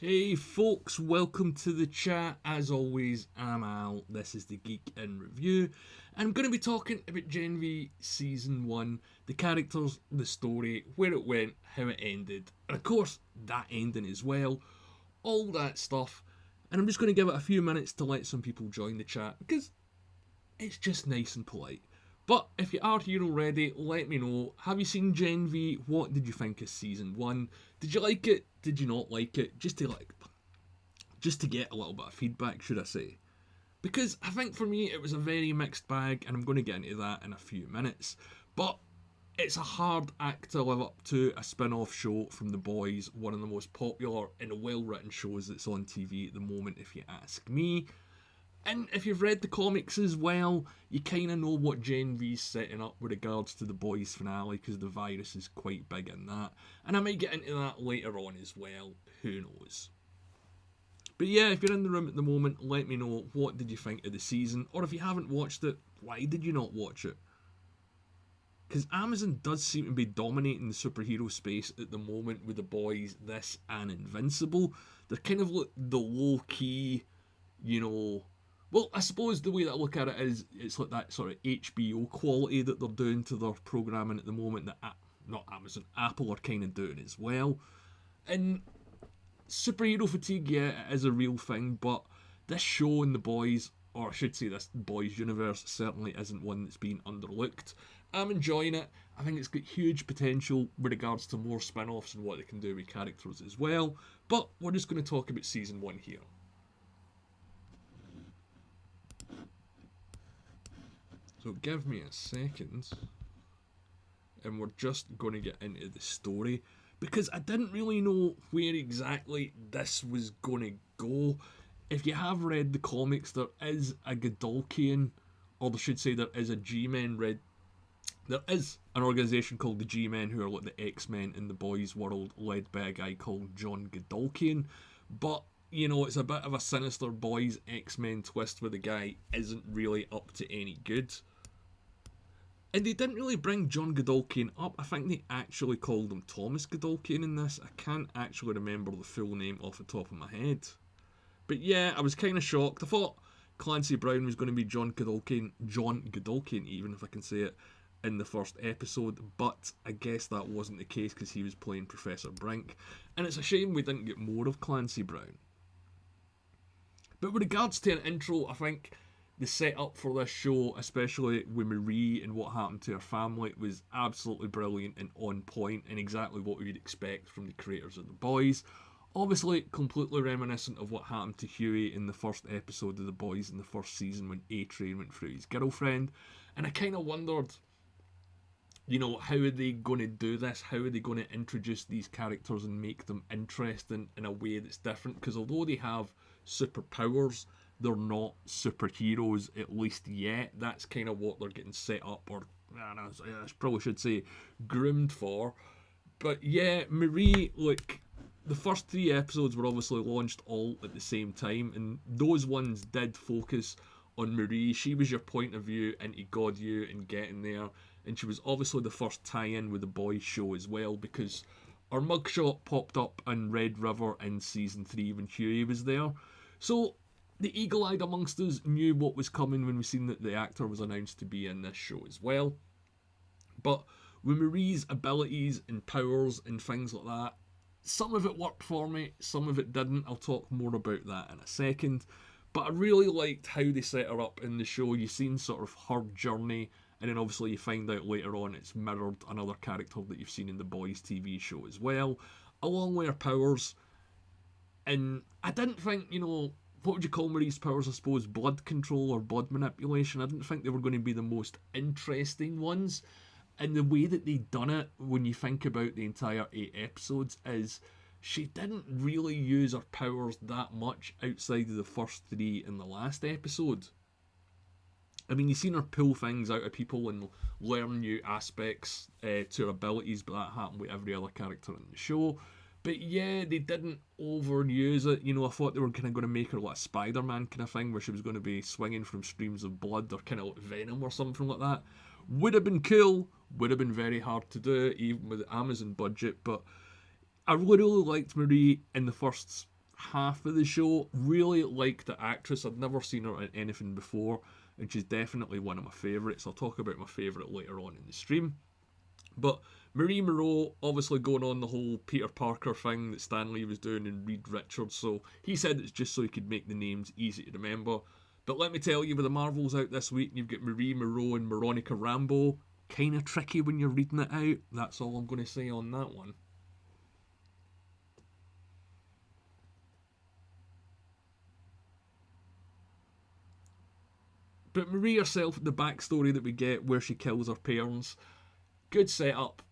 Hey folks, welcome to the chat. As always, I'm Al. This is the Geek in Review. And I'm going to be talking about genv Season 1, the characters, the story, where it went, how it ended, and of course, that ending as well. All that stuff. And I'm just going to give it a few minutes to let some people join the chat because it's just nice and polite. But if you are here already, let me know. Have you seen Gen V? What did you think of Season 1? Did you like it? Did you not like it? Just to get a little bit of feedback, should I say. Because I think for me it was a very mixed bag, and I'm going to get into that in a few minutes. But it's a hard act to live up to, a spin-off show from The Boys, one of the most popular and well-written shows that's on TV at the moment, if you ask me. And if you've read the comics as well, you kind of know what Gen V's setting up with regards to the Boys finale, because the virus is quite big in that. And I might get into that later on as well, who knows. But yeah, if you're in the room at the moment, let me know what did you think of the season, or if you haven't watched it, why did you not watch it? Because Amazon does seem to be dominating the superhero space at the moment with The Boys, this, and Invincible. They're kind of like the low-key, well, I suppose the way that I look at it is it's like that sort of HBO quality that they're doing to their programming at the moment that, not Amazon, Apple are kind of doing as well. And superhero fatigue, yeah, it is a real thing, but this show and The Boys, or I should say this Boys universe, certainly isn't one that's been underlooked. I'm enjoying it. I think it's got huge potential with regards to more spin-offs and what they can do with characters as well. But we're just going to talk about Season 1 here. So give me a second, and we're just going to get into the story, because I didn't really know where exactly this was going to go. If you have read the comics, there is a Godolkian, or I should say there is a G-Men there is an organisation called the G-Men who are like the X-Men in the Boys world, led by a guy called John Godolkian, but it's a bit of a sinister Boys X-Men twist where the guy isn't really up to any good. And they didn't really bring John Godolkian up. I think they actually called him Thomas Godolkian in this. I can't actually remember the full name off the top of my head. But yeah, I was kind of shocked. I thought Clancy Brown was going to be John Godolkian even, if I can say it, in the first episode. But I guess that wasn't the case because he was playing Professor Brink. And it's a shame we didn't get more of Clancy Brown. But with regards to an intro, I think the setup for this show, especially with Marie and what happened to her family, was absolutely brilliant and on point, and exactly what we'd expect from the creators of The Boys. Obviously, completely reminiscent of what happened to Huey in the first episode of The Boys in the first season when A-Train went through his girlfriend. And I kind of wondered, how are they going to do this? How are they going to introduce these characters and make them interesting in a way that's different? Because although they have superpowers, they're not superheroes, at least yet. That's kind of what they're getting set up, or I probably should say groomed for. But yeah, Marie, the first 3 episodes were obviously launched all at the same time, and those ones did focus on Marie. She was your point of view into God U and getting there, and she was obviously the first tie-in with the Boys show as well, because her mugshot popped up in Red River in Season 3 when Huey was there. So the eagle-eyed amongst us knew what was coming when we seen that the actor was announced to be in this show as well. But with Marie's abilities and powers and things like that, some of it worked for me, some of it didn't. I'll talk more about that in a second. But I really liked how they set her up in the show. You've seen sort of her journey, and then obviously you find out later on it's mirrored another character that you've seen in the Boys TV show as well, along with her powers. And I didn't think, what would you call Marie's powers, I suppose, blood control or blood manipulation. I didn't think they were going to be the most interesting ones. And the way that they done it, when you think about the entire 8 episodes, is she didn't really use her powers that much outside of the first 3 in the last episode. I mean, you've seen her pull things out of people and learn new aspects to her abilities, but that happened with every other character in the show. But yeah, they didn't overuse it. I thought they were kind of going to make her like a Spider-Man kind of thing, where she was going to be swinging from streams of blood, or kind of like Venom or something like that. Would have been cool, would have been very hard to do, even with the Amazon budget, but I really liked Marie in the first half of the show. Really like the actress. I'd never seen her in anything before, and she's definitely one of my favourites. I'll talk about my favourite later on in the stream. But Marie Moreau obviously going on the whole Peter Parker thing that Stan Lee was doing in Reed Richards, so he said it's just so he could make the names easy to remember. But let me tell you, with the Marvels out this week, you've got Marie Moreau and Veronica Rambeau. Kind of tricky when you're reading it out. That's all I'm going to say on that one. But Marie herself, the backstory that we get where she kills her parents, good setup.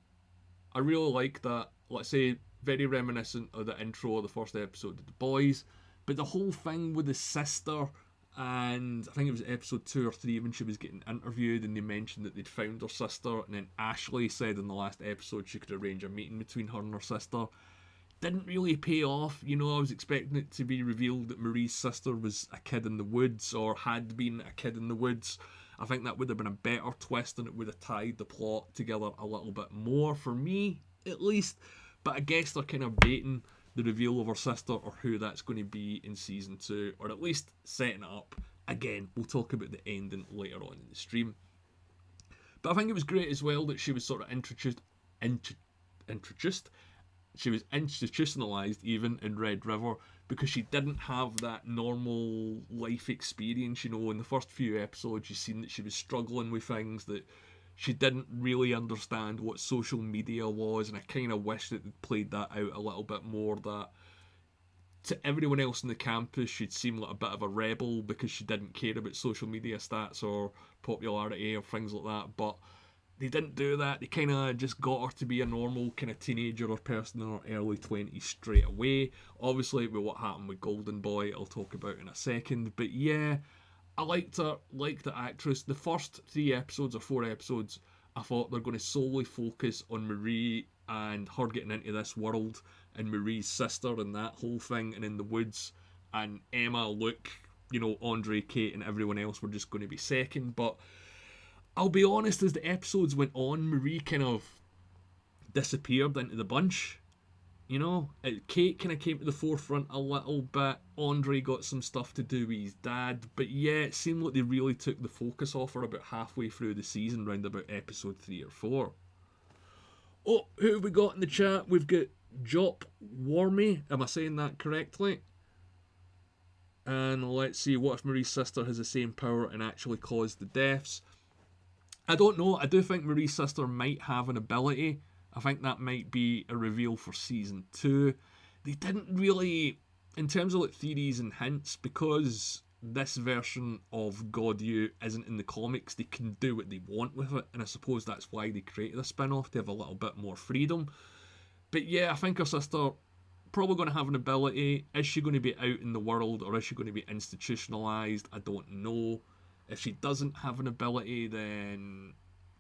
I really like that. Let's say very reminiscent of the intro of the first episode of The Boys. But the whole thing with the sister, and I think it was episode 2 or 3 when she was getting interviewed and they mentioned that they'd found her sister, and then Ashley said in the last episode she could arrange a meeting between her and her sister. Didn't really pay off. You know, I was expecting it to be revealed that Marie's sister was a kid in the woods, or had been a kid in the woods. I think that would have been a better twist, and it would have tied the plot together a little bit more, for me at least. But I guess they're kind of baiting the reveal of her sister, or who that's going to be in season 2, or at least setting it up. Again, we'll talk about the ending later on in the stream. But I think it was great as well that she was sort of introduced. She was institutionalized even in Red River, because she didn't have that normal life experience. You know, in the first few episodes you've seen that she was struggling with things, that she didn't really understand what social media was, and I kind of wish that they'd played that out a little bit more, that to everyone else in the campus she'd seem like a bit of a rebel because she didn't care about social media stats or popularity or things like that. But they didn't do that. They kind of just got her to be a normal kind of teenager or person in her early 20s straight away. Obviously, with what happened with Golden Boy, I'll talk about in a second. But yeah, I liked her, liked the actress. The first 3 episodes or 4 episodes, I thought they're going to solely focus on Marie and her getting into this world, and Marie's sister and that whole thing, and in the woods. And Emma, Luke, you know, Andre, Kate, and everyone else were just going to be second. But I'll be honest, as the episodes went on, Marie kind of disappeared into the bunch. You know, Kate kind of came to the forefront a little bit. Andre got some stuff to do with his dad. But yeah, it seemed like they really took the focus off her about halfway through the season, round about episode 3 or 4. Oh, who have we got in the chat? We've got Jop Warmy. Am I saying that correctly? And let's see, what if Marie's sister has the same power and actually caused the deaths? I don't know. I do think Marie's sister might have an ability. I think that might be a reveal for season 2. They didn't really, in terms of like theories and hints, because this version of God U isn't in the comics, they can do what they want with it, and I suppose that's why they created a spin-off, to have a little bit more freedom. But yeah, I think her sister probably going to have an ability. Is she going to be out in the world, or is she going to be institutionalized? I don't know. If she doesn't have an ability, then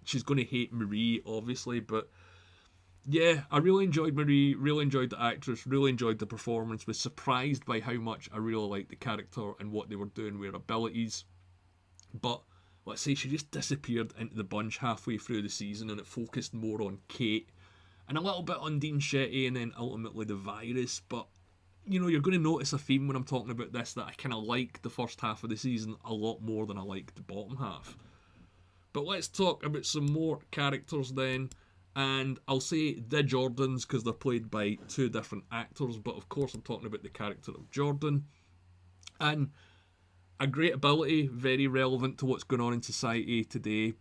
she's going to hate Marie, obviously. But yeah, I really enjoyed Marie, really enjoyed the actress, really enjoyed the performance, was surprised by how much I really liked the character and what they were doing with her abilities. But let's say she just disappeared into the bunch halfway through the season, and it focused more on Kate and a little bit on Dean Shetty, and then ultimately the virus. But you know, you're going to notice a theme when I'm talking about this, that I kind of like the first half of the season a lot more than I like the bottom half. But let's talk about some more characters then. And I'll say the Jordans because they're played by 2 different actors. But of course I'm talking about the character of Jordan. And a great ability, very relevant to what's going on in society today.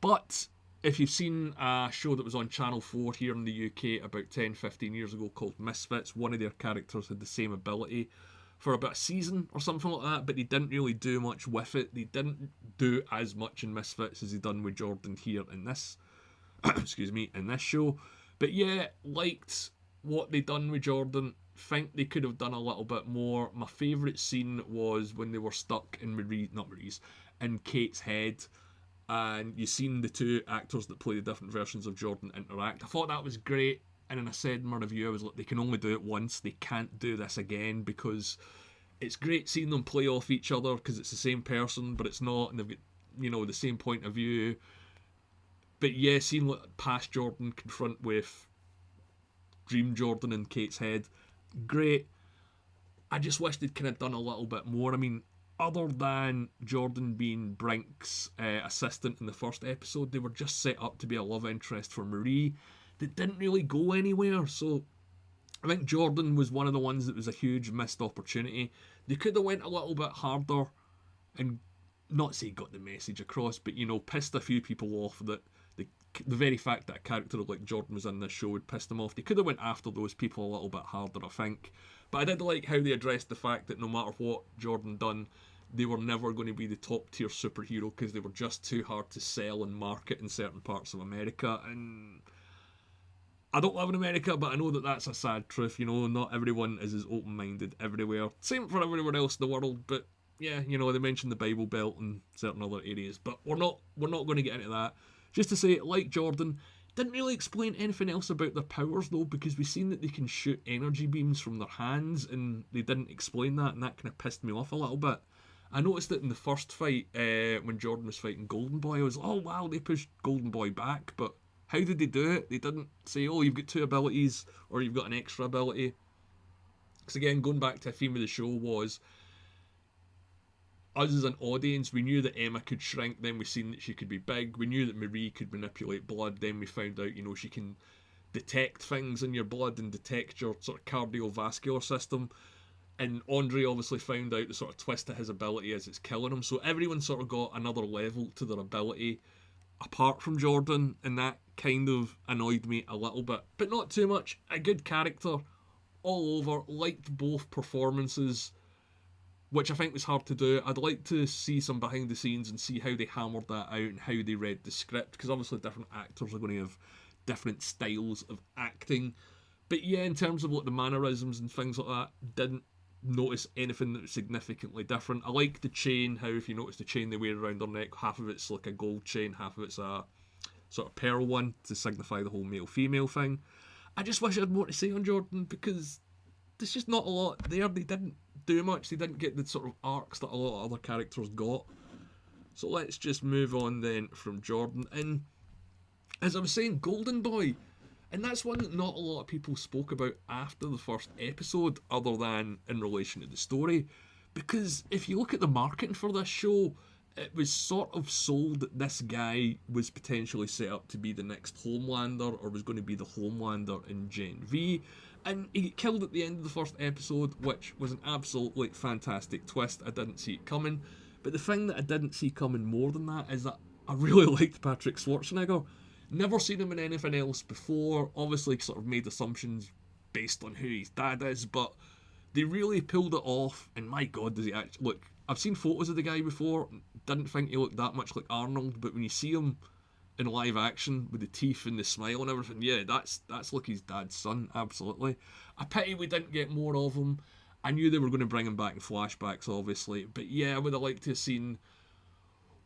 But if you've seen a show that was on Channel 4 here in the UK about 10-15 years ago called Misfits, one of their characters had the same ability for about a season or something like that, but they didn't really do much with it. They didn't do as much in Misfits as they done with Jordan here in this in this show. But yeah, liked what they done with Jordan. Think they could have done a little bit more. My favourite scene was when they were stuck in in Kate's head, and you've seen the 2 actors that play the different versions of Jordan interact. I thought that was great, and then I said in my review, I was like, they can only do it once, they can't do this again, because it's great seeing them play off each other, because it's the same person, but it's not, and they've got, you know, the same point of view. But yeah, seeing like past Jordan confront with Dream Jordan in Kate's head, great. I just wish they'd kind of done a little bit more. I mean, other than Jordan being Brink's assistant in the first episode, they were just set up to be a love interest for Marie that didn't really go anywhere. So I think Jordan was one of the ones that was a huge missed opportunity. They could have went a little bit harder and not say got the message across, but pissed a few people off that the very fact that a character like Jordan was in this show would piss them off. They could have went after those people a little bit harder, I think. But I did like how they addressed the fact that no matter what Jordan done, they were never going to be the top tier superhero because they were just too hard to sell and market in certain parts of America. And I don't live in America, but I know that that's a sad truth. Not everyone is as open-minded everywhere. Same for everywhere else in the world, but yeah, they mentioned the Bible Belt and certain other areas, but we're not going to get into that. Just to say, like Jordan, didn't really explain anything else about their powers though, because we've seen that they can shoot energy beams from their hands, and they didn't explain that, and that kind of pissed me off a little bit. I noticed that in the first fight, when Jordan was fighting Golden Boy, I was, oh wow, they pushed Golden Boy back, but how did they do it? They didn't say, oh, you've got 2 abilities, or you've got an extra ability. Because again, going back to a theme of the show was, us as an audience, we knew that Emma could shrink, then we seen that she could be big, we knew that Marie could manipulate blood, then we found out, she can detect things in your blood and detect your sort of cardiovascular system, and Andre obviously found out the sort of twist to his ability as it's killing him, so everyone sort of got another level to their ability, apart from Jordan, and that kind of annoyed me a little bit, but not too much. A good character all over, liked both performances, which I think was hard to do. I'd like to see some behind the scenes and see how they hammered that out and how they read the script, because obviously different actors are going to have different styles of acting. But yeah, in terms of the mannerisms and things like that, didn't notice anything that was significantly different. I like the chain, how if you notice the chain they wear around their neck, half of it's like a gold chain, half of it's a sort of pearl one to signify the whole male-female thing. I just wish I had more to say on Jordan, because there's just not a lot there. They didn't do much. They didn't get the sort of arcs that a lot of other characters got. So let's just move on then from Jordan. And as I was saying, Golden Boy. And that's one that not a lot of people spoke about after the first episode, other than in relation to the story. Because if you look at the marketing for this show, it was sort of sold that this guy was potentially set up to be the next Homelander, or was going to be the Homelander in Gen V. And he got killed at the end of the first episode, which was an absolutely fantastic twist. I didn't see it coming. But the thing that I didn't see coming more than that is that I really liked Patrick Schwarzenegger. Never seen him in anything else before. Obviously sort of made assumptions based on who his dad is, but they really pulled it off. And my God, does he actually look... I've seen photos of the guy before. Didn't think he looked that much like Arnold, but when you see him in live action with the teeth and the smile and everything, yeah, that's like his dad's son, absolutely. A pity we didn't get more of him. I knew they were going to bring him back in flashbacks, obviously, but yeah, I would have liked to have seen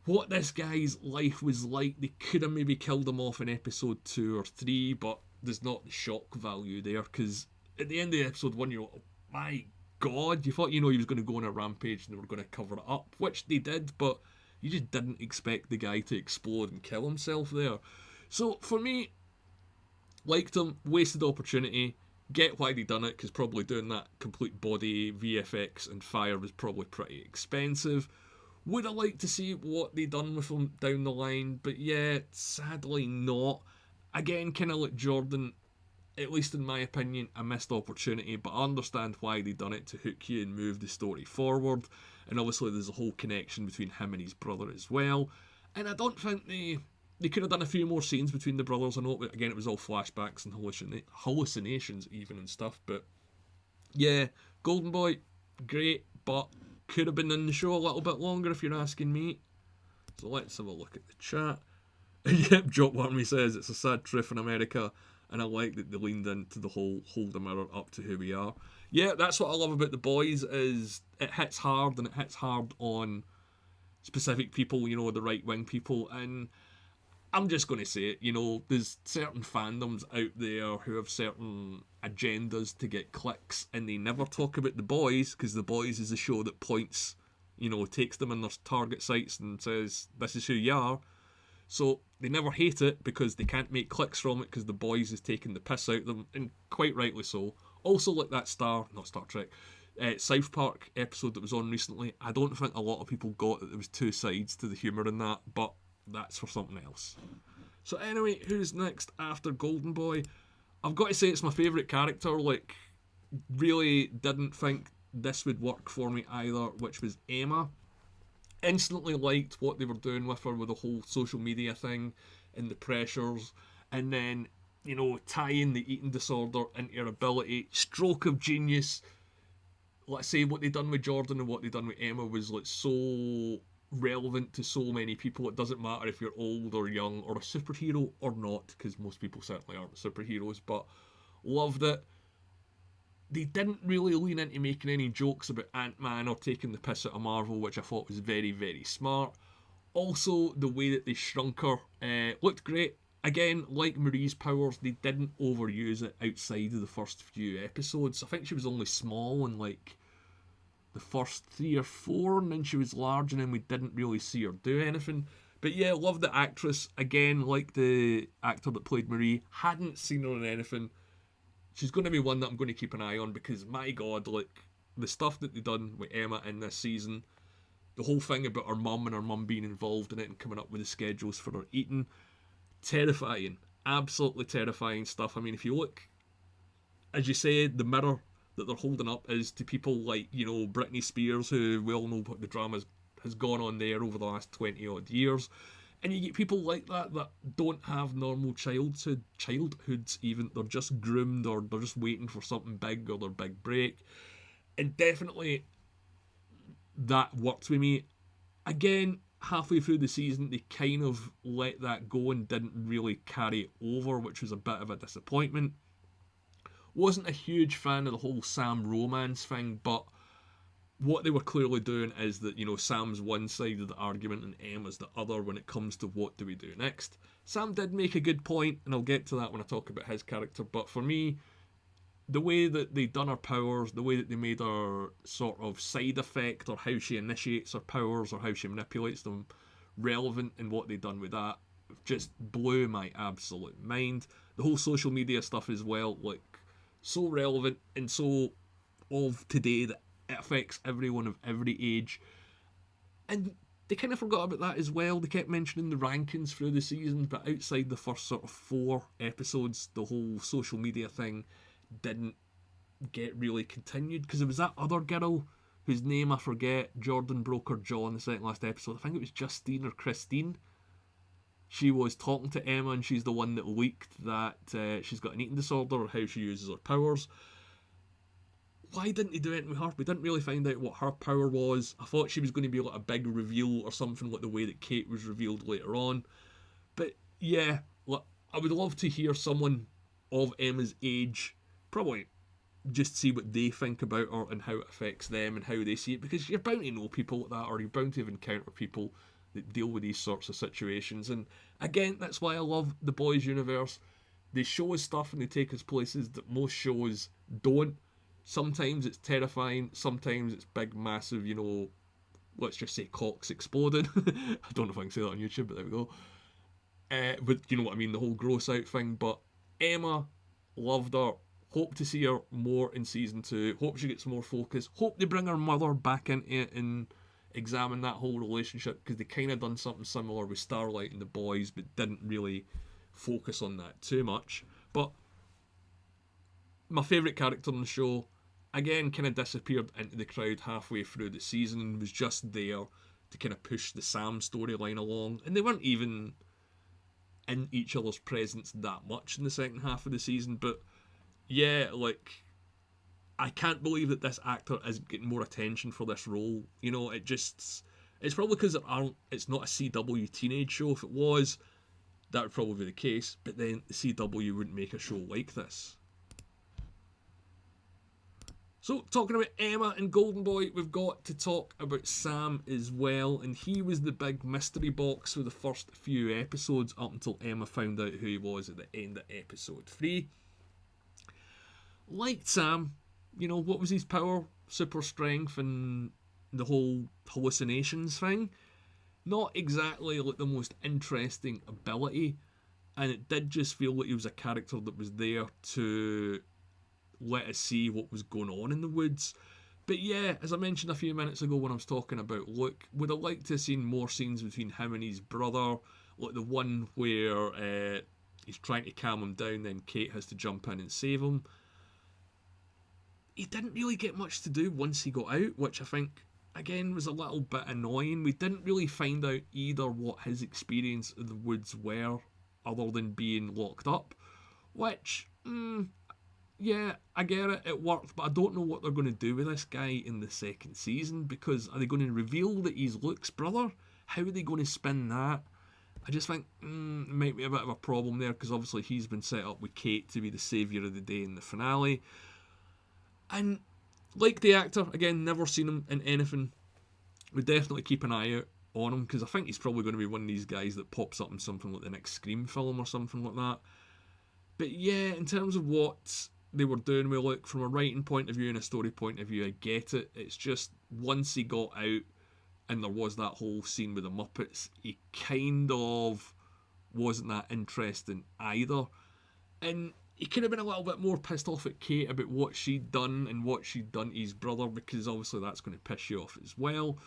what this guy's life was like. They could have maybe killed him off in episode 2 or 3, but there's not the shock value there, because at the end of episode 1, you're like, oh my God, you thought, he was going to go on a rampage and they were going to cover it up, which they did, but you just didn't expect the guy to explode and kill himself there. So for me, liked him, wasted opportunity, get why they done it, because probably doing that complete body, VFX and fire was probably pretty expensive. Would have liked to see what they done with him down the line, but yeah, sadly not. Again, kind of like Jordan, at least in my opinion, a missed opportunity, but I understand why they done it, to hook you and move the story forward. And obviously there's a whole connection between him and his brother as well. And I don't think they could have done a few more scenes between the brothers. I know, again, it was all flashbacks and hallucinations even and stuff, but yeah, Golden Boy, great, but could have been in the show a little bit longer if you're asking me. So let's have a look at the chat. Yep, Jock Wormy says it's a sad truth in America, and I like that they leaned into the whole hold the mirror up to who we are. Yeah, that's what I love about The Boys, is it hits hard, and it hits hard on specific people, the right-wing people, and I'm just going to say it, there's certain fandoms out there who have certain agendas to get clicks, and they never talk about The Boys, because The Boys is a show that points, takes them in their target sites and says, this is who you are. So they never hate it because they can't make clicks from it, because The Boys is taking the piss out of them, and quite rightly so. Also like that Star Trek, South Park episode that was on recently. I don't think a lot of people got that there was two sides to the humour in that, but that's for something else. So anyway, who's next after Golden Boy? I've got to say it's my favourite character. Like, really didn't think this would work for me either, which was Emma. Instantly liked what they were doing with her with the whole social media thing and the pressures, and then, you know, tying the eating disorder into her ability. Stroke of genius. Let's say what they done with Jordan and what they done with Emma was like so relevant to so many people. It doesn't matter if you're old or young or a superhero or not, because most people certainly aren't superheroes, but loved it. They didn't really lean into making any jokes about Ant-Man or taking the piss out of Marvel, which I thought was very, very smart. Also, the way that they shrunk her looked great. Again, like Marie's powers, they didn't overuse it outside of the first few episodes. I think she was only small in like the first 3 or 4, and then she was large, and then we didn't really see her do anything. But yeah, love the actress. Again, like the actor that played Marie, hadn't seen her in anything. She's going to be one that I'm going to keep an eye on, because my god, like, the stuff that they've done with Emma in this season, the whole thing about her mum and her mum being involved in it and coming up with the schedules for her eating, terrifying, absolutely terrifying stuff. I mean, if you look, as you say, the mirror that they're holding up is to people like, you know, Britney Spears, who we all know what the drama has gone on there over the last 20 odd years. And you get people like that that don't have normal childhoods even. They're just groomed, or they're just waiting for something big or their big break. And definitely that worked with me. Again, halfway through the season, they kind of let that go and didn't really carry it over, which was a bit of a disappointment. Wasn't a huge fan of the whole Sam romance thing, but what they were clearly doing is that, you know, Sam's one side of the argument and Emma's the other when it comes to what do we do next. Sam did make a good point, and I'll get to that when I talk about his character, but for me, the way that they done her powers, the way that they made her sort of side effect, or how she initiates her powers, or how she manipulates them, relevant in what they done with that, just blew my absolute mind. The whole social media stuff as well, like, so relevant and so of today that it affects everyone of every age. And they kind of forgot about that as well. They kept mentioning the rankings through the season, but outside the first sort of 4 episodes, the whole social media thing didn't get really continued, because there was that other girl whose name I forget. Jordan broke her jaw in the second last episode. I think it was Justine or Christine. She was talking to Emma, and she's the one that leaked that she's got an eating disorder, or how she uses her powers. Why didn't they do anything with her? We didn't really find out what her power was. I thought she was going to be like a big reveal or something, like the way that Kate was revealed later on. But yeah, look, I would love to hear someone of Emma's age probably just see what they think about her and how it affects them and how they see it, because you're bound to know people like that, or you're bound to have encountered people that deal with these sorts of situations. And again, that's why I love the Boys universe. They show us stuff and they take us places that most shows don't. Sometimes it's terrifying, sometimes it's big, massive, you know, let's just say cocks exploding. I don't know if I can say that on YouTube, but there we go. But you know what I mean, the whole gross out thing. But Emma, loved her. Hope to see her more in season 2. Hope she gets more focus. Hope they bring her mother back into it and examine that whole relationship, because they kind of done something similar with Starlight and the boys, but didn't really focus on that too much. But my favourite character on the show, again, kind of disappeared into the crowd halfway through the season and was just there to kind of push the Sam storyline along. And they weren't even in each other's presence that much in the second half of the season. But yeah, like, I can't believe that this actor is getting more attention for this role. You know, it's probably because it's not a CW teenage show. If it was, that would probably be the case. But then the CW wouldn't make a show like this. So, talking about Emma and Golden Boy, we've got to talk about Sam as well. And he was the big mystery box for the first few episodes, up until Emma found out who he was at the end of episode 3. Liked Sam. You know, what was his power? Super strength and the whole hallucinations thing. Not exactly like the most interesting ability. And it did just feel like he was a character that was there to let us see what was going on in the woods. But yeah, as I mentioned a few minutes ago when I was talking about Luke, would have liked to have seen more scenes between him and his brother, like the one where he's trying to calm him down, then Kate has to jump in and save him. He didn't really get much to do once he got out, which I think, again, was a little bit annoying. We didn't really find out either what his experience in the woods were, other than being locked up, which, yeah, I get it, it worked, but I don't know what they're going to do with this guy in the second season, because are they going to reveal that he's Luke's brother? How are they going to spin that? I just think it might be a bit of a problem there, because obviously he's been set up with Kate to be the saviour of the day in the finale. And like the actor, again, never seen him in anything. Would definitely keep an eye out on him, because I think he's probably going to be one of these guys that pops up in something like the next Scream film or something like that. But yeah, in terms of what they were doing with Luke from a writing point of view and a story point of view, I get it. It's just once he got out and there was that whole scene with the Muppets, he kind of wasn't that interesting either. And he could have been a little bit more pissed off at Kate about what she'd done and what she'd done to his brother, because obviously that's going to piss you off as well.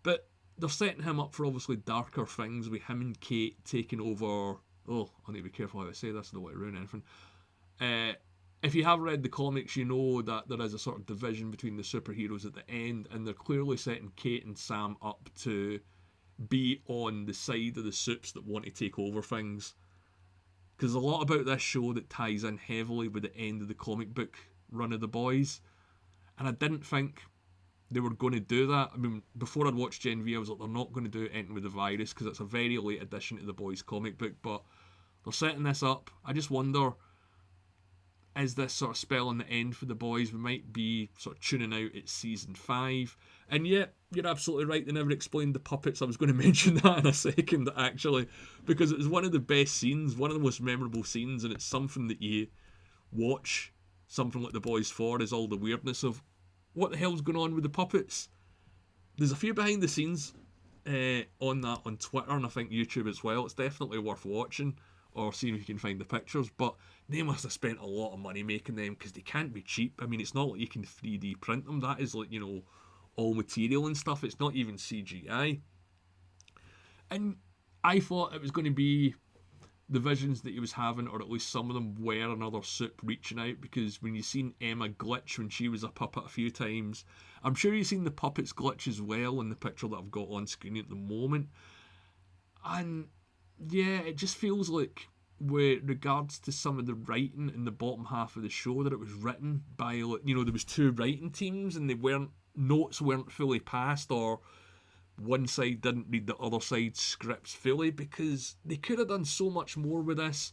But they're setting him up for obviously darker things with him and Kate taking over. Oh, I need to be careful how I say this, I don't want to ruin anything. If you have read the comics, you know that there is a sort of division between the superheroes at the end, and they're clearly setting Kate and Sam up to be on the side of the supes that want to take over things. Because there's a lot about this show that ties in heavily with the end of the comic book run of the boys. And I didn't think they were going to do that. I mean, before I'd watched genv, I was like, they're not going to do anything with the virus, because it's a very late addition to the boys comic book. But they're setting this up. I just wonder, is this sort of spelling the end for the boys? We might be sort of tuning out at season 5. And yeah, you're absolutely right, they never explained the puppets. I was going to mention that in a second, actually, because it was one of the best scenes, one of the most memorable scenes, and it's something that you watch something like The Boys for, is all the weirdness of what the hell's going on with the puppets. There's a few behind the scenes on that on Twitter, and I think YouTube as well. It's definitely worth watching, or seeing if you can find the pictures, but they must have spent a lot of money making them, because they can't be cheap. I mean, it's not like you can 3D print them. That is like, you know, all material and stuff. It's not even CGI. And I thought it was going to be the visions that he was having, or at least some of them, were another sup reaching out, because when you've seen Emma glitch when she was a puppet a few times, I'm sure you've seen the puppets glitch as well in the picture that I've got on screen at the moment. And yeah, it just feels like, with regards to some of the writing in the bottom half of the show, that it was written by, you know, there was 2 writing teams, and notes weren't fully passed, or one side didn't read the other side's scripts fully, because they could have done so much more with this,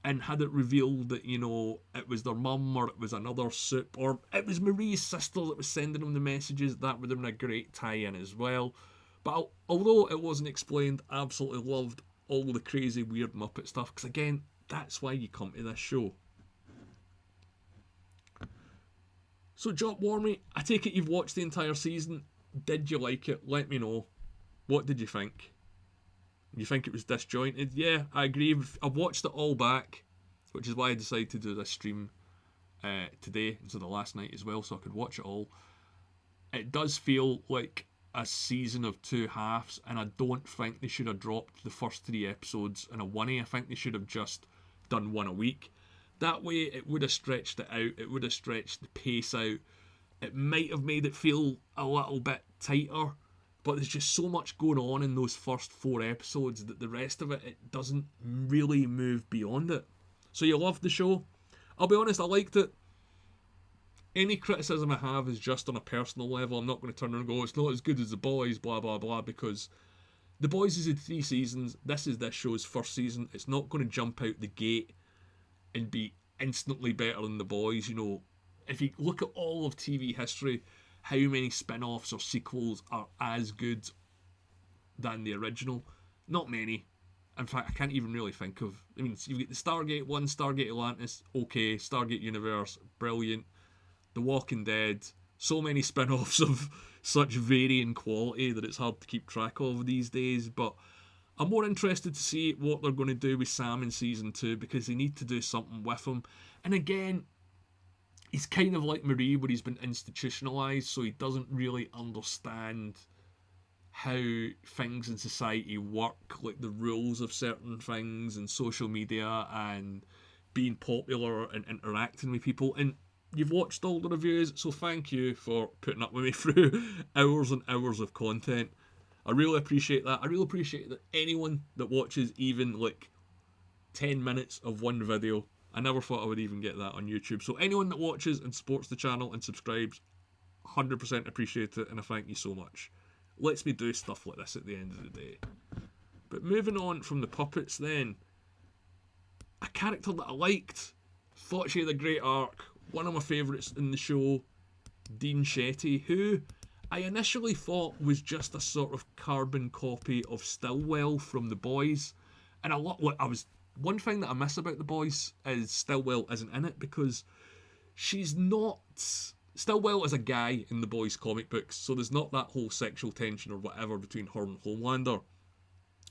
and had it revealed that, you know, it was their mum, or it was another sup, or it was Marie's sister that was sending them the messages, that would have been a great tie-in as well. But although it wasn't explained, I absolutely loved all the crazy weird Muppet stuff, because again, that's why you come to this show. So Jock Warmy, I take it you've watched the entire season. Did you like it? Let me know. What did you think? You think it was disjointed? Yeah, I agree. I've watched it all back, which is why I decided to do this stream today instead of last night as well, so I could watch it all. It does feel like a season of 2 halves, and I don't think they should have dropped the first 3 episodes in a one-a. I think they should have just done one a week. That way it would have stretched it out, it would have stretched the pace out, it might have made it feel a little bit tighter, but there's just so much going on in those first 4 episodes that the rest of it doesn't really move beyond it. So you loved the show? I'll be honest, I liked it. Any criticism I have is just on a personal level. I'm not going to turn around and go, it's not as good as The Boys, blah blah blah, because The Boys has had 3 seasons, this is this show's first season. It's not going to jump out the gate and be instantly better than The Boys. You know, if you look at all of TV history, how many spin-offs or sequels are as good than the original? Not many. In fact, I can't even really think of. I mean, you've got the Stargate one, Stargate Atlantis, okay, Stargate Universe, brilliant. The Walking Dead, so many spin-offs of such varying quality that it's hard to keep track of these days, but I'm more interested to see what they're going to do with Sam in season 2, because they need to do something with him. And again, he's kind of like Marie, where he's been institutionalized, so he doesn't really understand how things in society work, like the rules of certain things and social media and being popular and interacting with people. And you've watched all the reviews, so thank you for putting up with me through hours and hours of content. I really appreciate that. I really appreciate that anyone that watches even like 10 minutes of one video. I never thought I would even get that on YouTube. So anyone that watches and supports the channel and subscribes, 100% appreciate it, and I thank you so much. Lets me do stuff like this at the end of the day. But moving on from the puppets then, a character that I liked, thought she had a great arc, one of my favourites in the show, Dean Shetty, who I initially thought was just a sort of carbon copy of Stillwell from The Boys. And one thing that I miss about The Boys is Stillwell isn't in it, because she's not... Stillwell is a guy in The Boys comic books, so there's not that whole sexual tension or whatever between her and Homelander.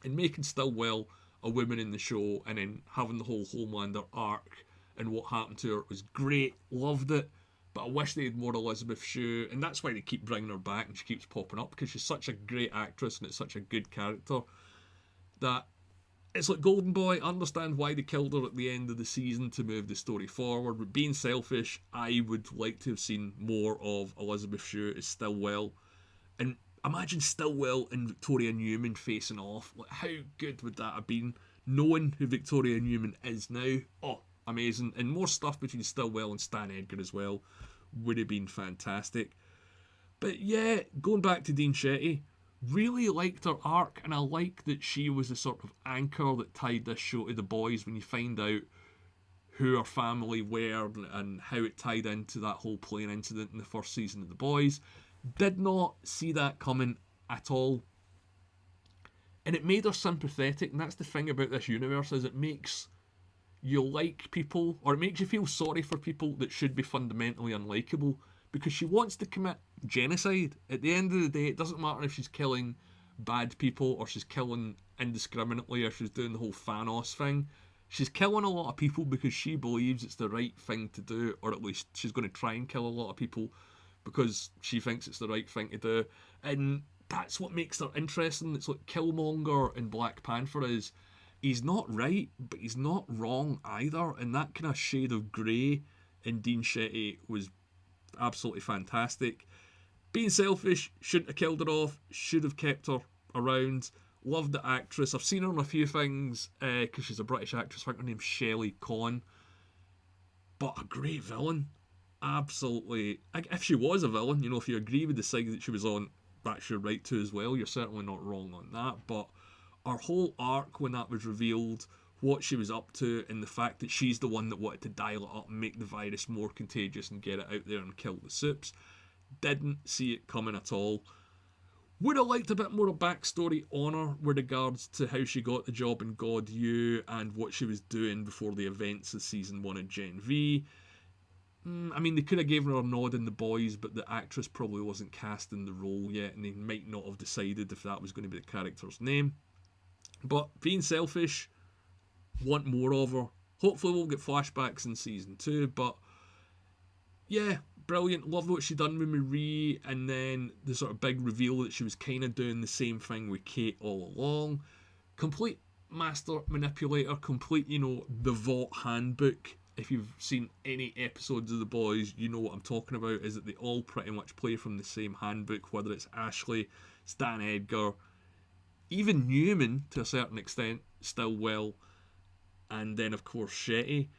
And making Stillwell a woman in the show and then having the whole Homelander arc and what happened to her was great, loved it, but I wish they had more Elizabeth Shue, and that's why they keep bringing her back and she keeps popping up, because she's such a great actress and it's such a good character that it's like Golden Boy. I understand why they killed her at the end of the season to move the story forward, but being selfish, I would like to have seen more of Elizabeth Shue as Stillwell. And imagine Stillwell and Victoria Newman facing off. Like, how good would that have been? Knowing who Victoria Newman is now, oh, amazing. And more stuff between Stillwell and Stan Edgar as well would have been fantastic. But yeah, going back to Dean Shetty, really liked her arc, and I like that she was the sort of anchor that tied this show to The Boys when you find out who her family were and how it tied into that whole plane incident in the first season of The Boys. Did not see that coming at all. And it made her sympathetic, and that's the thing about this universe, is it makes you like people, or it makes you feel sorry for people that should be fundamentally unlikable, because she wants to commit genocide. At the end of the day, it doesn't matter if she's killing bad people or she's killing indiscriminately or she's doing the whole Thanos thing. She's killing a lot of people because she believes it's the right thing to do, or at least she's going to try and kill a lot of people because she thinks it's the right thing to do. And that's what makes her interesting. It's like Killmonger in Black Panther is, he's not right, but he's not wrong either. And that kind of shade of grey in Dean Shetty was absolutely fantastic. Being selfish, shouldn't have killed her off, should have kept her around. Loved the actress. I've seen her in a few things because she's a British actress. I think her name's Shelley Conn. But a great villain. Absolutely. If she was a villain, you know, if you agree with the side that she was on, that's your right to as well. You're certainly not wrong on that. But her whole arc when that was revealed, what she was up to, and the fact that she's the one that wanted to dial it up and make the virus more contagious and get it out there and kill the Supes, didn't see it coming at all. Would have liked a bit more of backstory on her with regards to how she got the job in God U and what she was doing before the events of season 1 of Gen V. I mean, they could have given her a nod in The Boys, but the actress probably wasn't cast in the role yet, and they might not have decided if that was going to be the character's name. But being selfish, want more of her. Hopefully we'll get flashbacks in season 2, but yeah, brilliant. Loved what she done with Marie, and then the sort of big reveal that she was kind of doing the same thing with Kate all along. Complete master manipulator, complete, you know, the Vought handbook. If you've seen any episodes of The Boys, you know what I'm talking about, is that they all pretty much play from the same handbook, whether it's Ashley, Stan Edgar, even Newman to a certain extent, Stillwell, and then of course Shetty.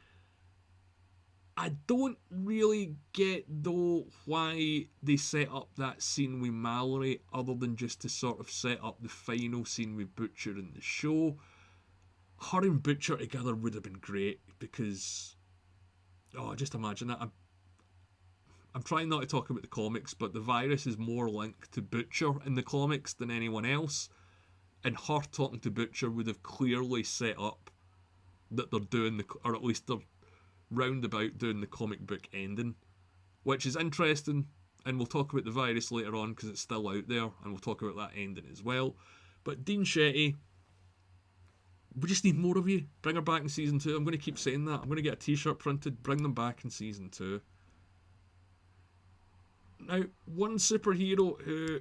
I don't really get though why they set up that scene with Mallory other than just to sort of set up the final scene with Butcher in the show. Her and Butcher together would have been great because, just imagine that. I'm trying not to talk about the comics, but the virus is more linked to Butcher in the comics than anyone else, and her talking to Butcher would have clearly set up that they're doing or at least they're roundabout doing the comic book ending, which is interesting, and we'll talk about the virus later on because it's still out there, and we'll talk about that ending as well. But Dean Shetty, we just need more of you. Bring her back in season 2. I'm going to keep saying that. I'm going to get a t-shirt printed, bring them back in season 2. Now, one superhero who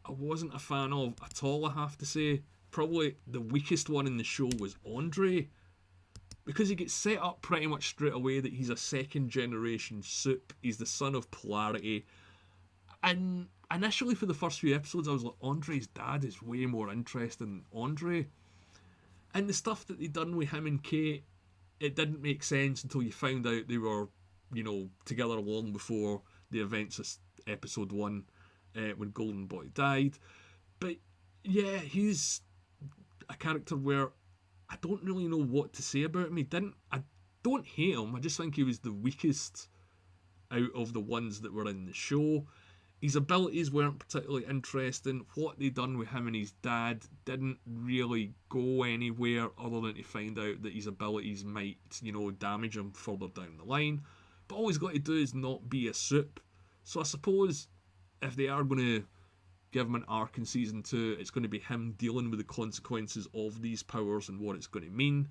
I wasn't a fan of at all, I have to say, probably the weakest one in the show was Andre, because he gets set up pretty much straight away that he's a second generation soup, he's the son of Polarity, and initially for the first few episodes I was like, Andre's dad is way more interesting than Andre, and the stuff that they done with him and Kate, it didn't make sense until you found out they were, together long before the events of episode 1, when Golden Boy died. But yeah, he's a character where I don't really know what to say about him. I don't hate him, I just think he was the weakest out of the ones that were in the show. His abilities weren't particularly interesting. What they done with him and his dad didn't really go anywhere other than to find out that his abilities might, damage him further down the line. But all he's got to do is not be a soup. So I suppose if they are going to give him an arc in season 2, it's going to be him dealing with the consequences of these powers and what it's going to mean.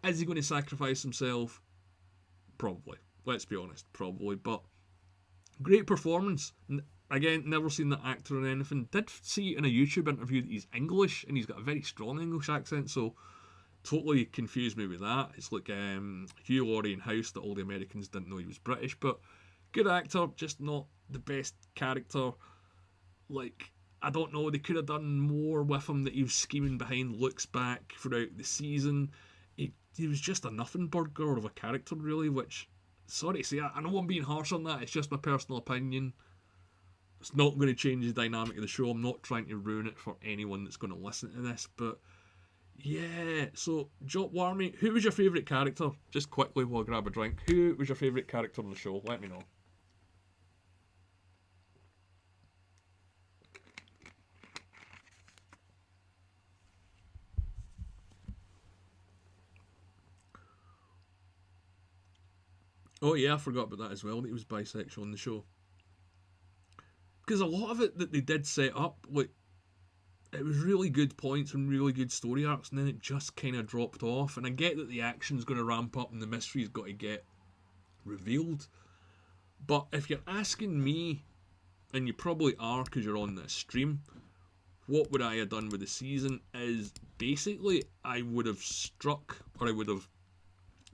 Is he going to sacrifice himself? Probably. Let's be honest, probably. But great performance. Again, never seen that actor in anything. Did see in a YouTube interview that he's English, and he's got a very strong English accent, so totally confused me with that. It's like Hugh Laurie in House that all the Americans didn't know he was British, but good actor, just not the best character. Like, I don't know, they could have done more with him, that he was scheming behind Luke's back throughout the season. He was just a nothing burger of a character, really, which, sorry to say, I know I'm being harsh on that, it's just my personal opinion. It's not going to change the dynamic of the show. I'm not trying to ruin it for anyone that's going to listen to this, but yeah. So, Warmy, who was your favourite character? Just quickly while I grab a drink. Who was your favourite character on the show? Let me know. Oh yeah, I forgot about that as well, that he was bisexual in the show. Because a lot of it that they did set up, like, it was really good points and really good story arcs, and then it just kind of dropped off. And I get that the action's going to ramp up and the mystery's got to get revealed. But if you're asking me, and you probably are because you're on this stream, what would I have done with the season is basically I would have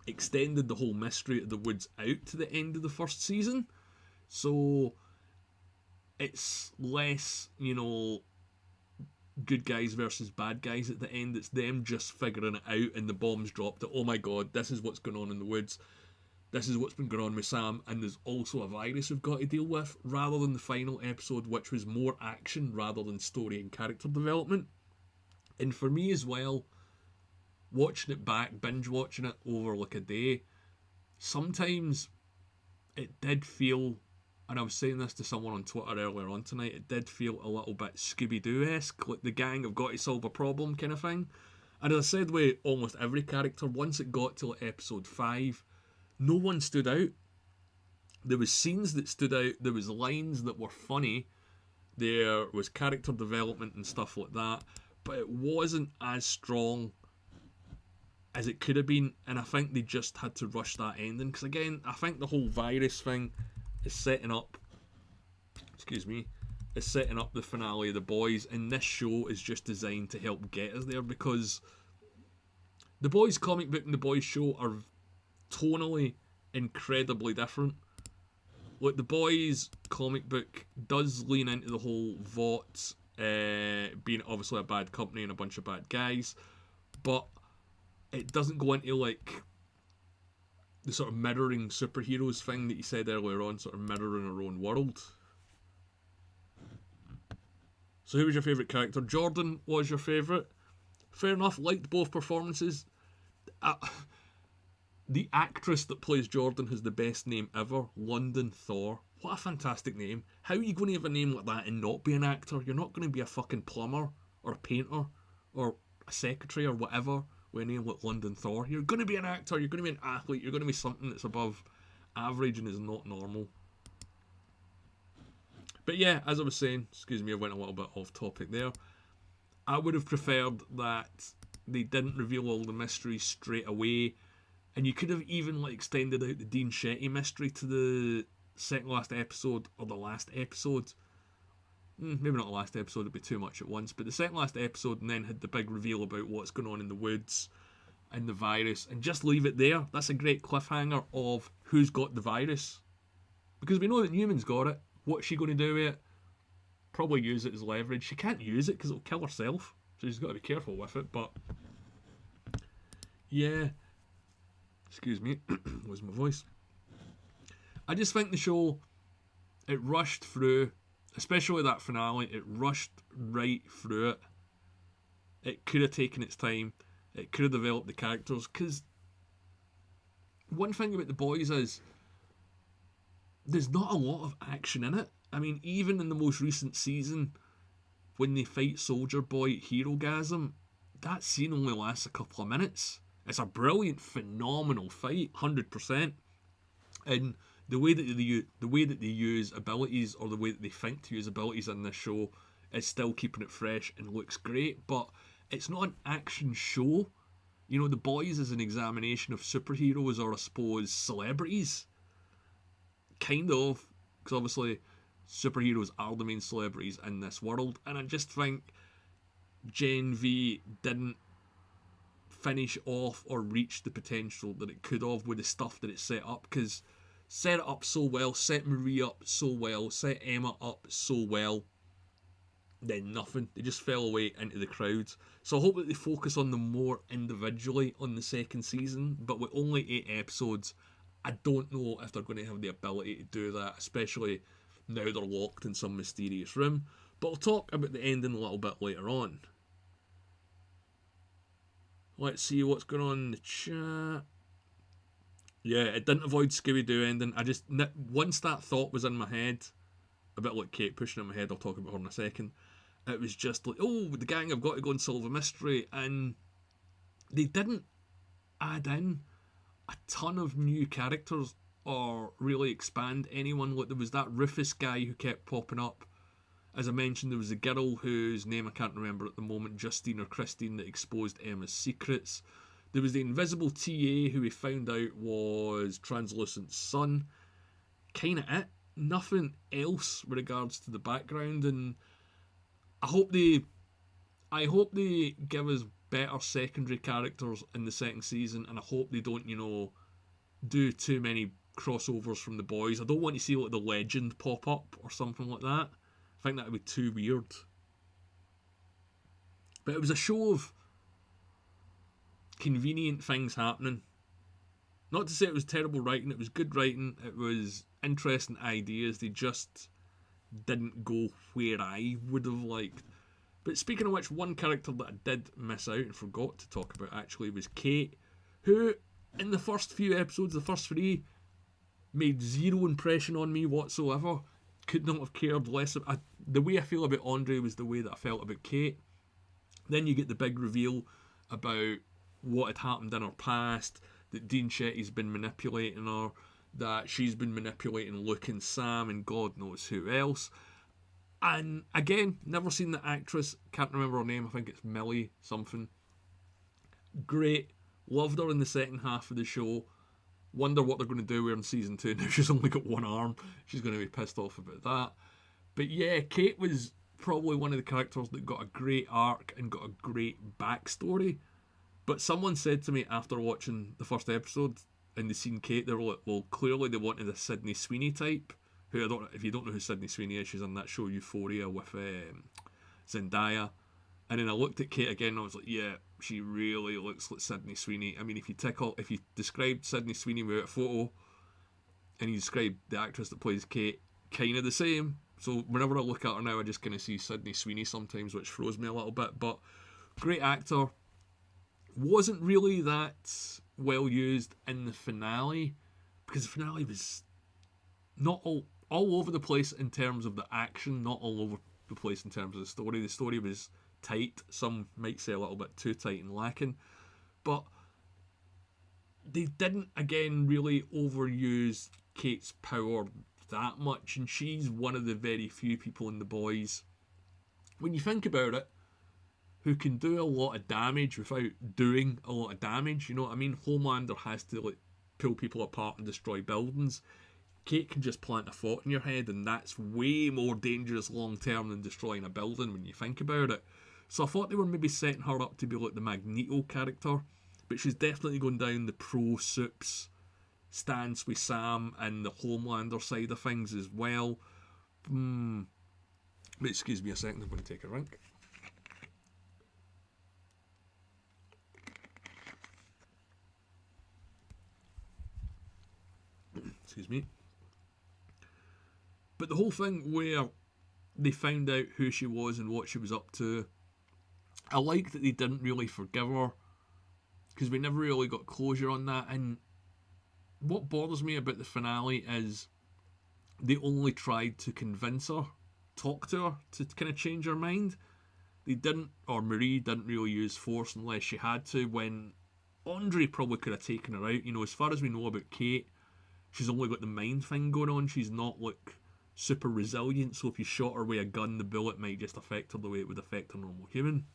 extended the whole mystery of the woods out to the end of the first season. So it's less, good guys versus bad guys at the end. It's them just figuring it out and the bombs dropped. Oh my god, this is what's going on in the woods. This is what's been going on with Sam, and there's also a virus we've got to deal with, rather than the final episode, which was more action rather than story and character development. And for me as well, watching it back, binge watching it over like a day, sometimes it did feel, and I was saying this to someone on Twitter earlier on tonight, it did feel a little bit Scooby-Doo-esque, like the gang have got to solve a problem kind of thing. And as I said with almost every character, once it got to like episode 5, no one stood out. There was scenes that stood out, there was lines that were funny, there was character development and stuff like that, but it wasn't as strong as it could have been, and I think they just had to rush that ending, because again, I think the whole virus thing is setting up the finale of The Boys, and this show is just designed to help get us there, because The Boys comic book and The Boys show are tonally incredibly different. Like, The Boys comic book does lean into the whole Vought being obviously a bad company and a bunch of bad guys, but it doesn't go into like the sort of mirroring superheroes thing that you said earlier on, sort of mirroring our own world. So who was your favourite character? Jordan was your favourite. Fair enough, liked both performances. The actress that plays Jordan has the best name ever, London Thor. What a fantastic name. How are you going to have a name like that and not be an actor? You're not going to be a fucking plumber or a painter or a secretary or whatever with a name like London Thor. You're going to be an actor, you're going to be an athlete, you're going to be something that's above average and is not normal. But yeah, as I was saying, excuse me, I went a little bit off topic there. I would have preferred that they didn't reveal all the mysteries straight away, and you could have even like extended out the Dean Shetty mystery to the second last episode or the last episode. Maybe not the last episode, it'd be too much at once, but the second last episode, and then had the big reveal about what's going on in the woods and the virus, and just leave it there. That's a great cliffhanger of who's got the virus. Because we know that Newman's got it. What's she going to do with it? Probably use it as leverage. She can't use it because it'll kill herself, so she's got to be careful with it, but yeah. Excuse me, was my voice. I just think the show, it rushed through, especially that finale, it rushed right through it. It could have taken its time. It could have developed the characters. Because one thing about The Boys is there's not a lot of action in it. I mean, even in the most recent season, when they fight Soldier Boy at Herogasm, that scene only lasts a couple of minutes. It's a brilliant, phenomenal fight, 100%. And the way that they use abilities, or the way that they think to use abilities in this show, is still keeping it fresh and looks great. But it's not an action show. You know, The Boys is an examination of superheroes, or I suppose celebrities. Kind of, because obviously superheroes are the main celebrities in this world. And I just think Gen V didn't finish off or reach the potential that it could have with the stuff that it set up, because set it up so well, set Marie up so well, set Emma up so well, then nothing. They just fell away into the crowds. So I hope that they focus on them more individually on the second season, but with only 8 episodes, I don't know if they're going to have the ability to do that, especially now they're locked in some mysterious room. But I'll talk about the ending a little bit later on. Let's see what's going on in the chat. Yeah, it didn't avoid Scooby-Doo ending. Once that thought was in my head, a bit like Kate pushing in my head, I'll talk about her in a second, it was just like, oh, the gang have got to go and solve a mystery, and they didn't add in a ton of new characters or really expand anyone. Like, there was that Rufus guy who kept popping up. As I mentioned, there was a girl whose name I can't remember at the moment, Justine or Christine, that exposed Emma's secrets. There was the invisible TA who we found out was Translucent's son. Kinda it. Nothing else with regards to the background, and I hope they give us better secondary characters in the second season, and I hope they don't, do too many crossovers from The Boys. I don't want to see like the Legend pop up or something like that. I think that would be too weird. But it was a show of convenient things happening. Not to say it was terrible writing, it was good writing, it was interesting ideas, they just didn't go where I would have liked. But speaking of which, one character that I did miss out and forgot to talk about actually was Kate, who in the first few episodes, the first 3, made zero impression on me whatsoever. Could not have cared less. The way I feel about Andre was the way that I felt about Kate. Then you get the big reveal about what had happened in her past, that Dean Shetty's been manipulating her, that she's been manipulating Luke and Sam and God knows who else. And again, never seen the actress, can't remember her name, I think it's Millie something. Great, loved her in the second half of the show. Wonder what they're going to do with her in season 2. Now she's only got one arm. She's going to be pissed off about that. But yeah, Kate was probably one of the characters that got a great arc and got a great backstory. But someone said to me after watching the first episode and they seen Kate, they were like, well, clearly they wanted a Sydney Sweeney type. Who, if you don't know who Sydney Sweeney is, she's on that show Euphoria with Zendaya. And then I looked at Kate again and I was like, yeah, she really looks like Sydney Sweeney. I mean, if you described Sydney Sweeney without a photo and you describe the actress that plays Kate, kind of the same. So whenever I look at her now, I just kind of see Sydney Sweeney sometimes, which throws me a little bit. But great actor. Wasn't really that well used in the finale, because the finale was not all over the place in terms of the action, not all over the place in terms of the story. The story was tight, some might say a little bit too tight and lacking, but they didn't again really overuse Kate's power that much, and she's one of the very few people in The Boys, when you think about it, who can do a lot of damage without doing a lot of damage. You know what I mean? Homelander has to pull people apart and destroy buildings. Kate can just plant a thought in your head, and that's way more dangerous long term than destroying a building when you think about it. So I thought they were maybe setting her up to be like the Magneto character, but she's definitely going down the pro Supes stance with Sam and the Homelander side of things as well. But excuse me a second, I'm going to take a drink. Excuse me. But the whole thing where they found out who she was and what she was up to, I like that they didn't really forgive her, because we never really got closure on that. And what bothers me about the finale is they only tried to convince her, talk to her, to kind of change her mind. They didn't, or Marie didn't really use force unless she had to, when Andre probably could have taken her out. You know, as far as we know about Kate, she's only got the mind thing going on. She's not like super resilient, so if you shot her with a gun, the bullet might just affect her the way it would affect a normal human.